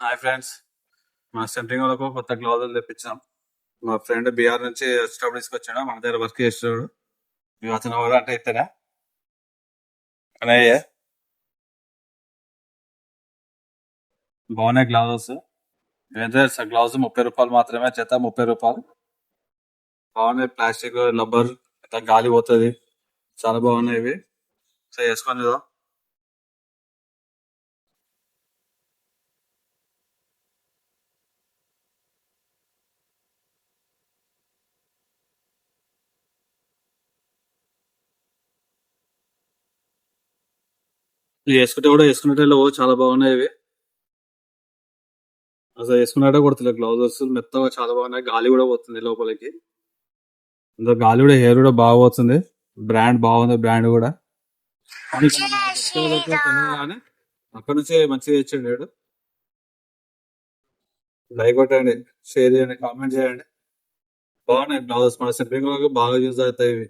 Hi friends, మా centring వాళ్ళకు కొత్త గ్లౌజులు తెప్పించాం. మా ఫ్రెండ్ బీహార్ నుంచి వచ్చేటప్పుడు తీసుకొచ్చాడు. మన దగ్గర వర్క్ చేస్తాడు. మేము అతను కూడా అంటే ఇస్తారా అన్నయ్య. బాగున్నాయి గ్లౌజెస్. ఇవైతే గ్లౌజ్ రూ. 30 మాత్రమే, జత రూ. 30. బాగున్నాయి, ప్లాస్టిక్ రబ్బర్, గాలి పోతుంది. చాలా బాగున్నాయి ఇవి. సో వేసుకొని చూద్దాం. ఇవి వేసుకుంటే కూడా వేసుకున్నట్టే చాలా బాగున్నాయి ఇవి. అసలు వేసుకున్నట్టే కొడుతుంది. గ్లౌజెస్ మెత్తగా చాలా బాగున్నాయి. గాలి కూడా పోతుంది లోపలికి. ఇందులో గాలి కూడా, హెయిర్ కూడా బాగా పోతుంది. బ్రాండ్ బాగుంది, బ్రాండ్ కూడా. కానీ అక్కడ నుంచి మంచిగా ఇచ్చిండు. లైక్ కొట్టండి, షేర్ చేయండి, కామెంట్ చేయండి. బాగున్నాయి బ్లౌజెస్. మన సెంట్రింగ్ బాగా యూజ్ అవుతాయి ఇవి.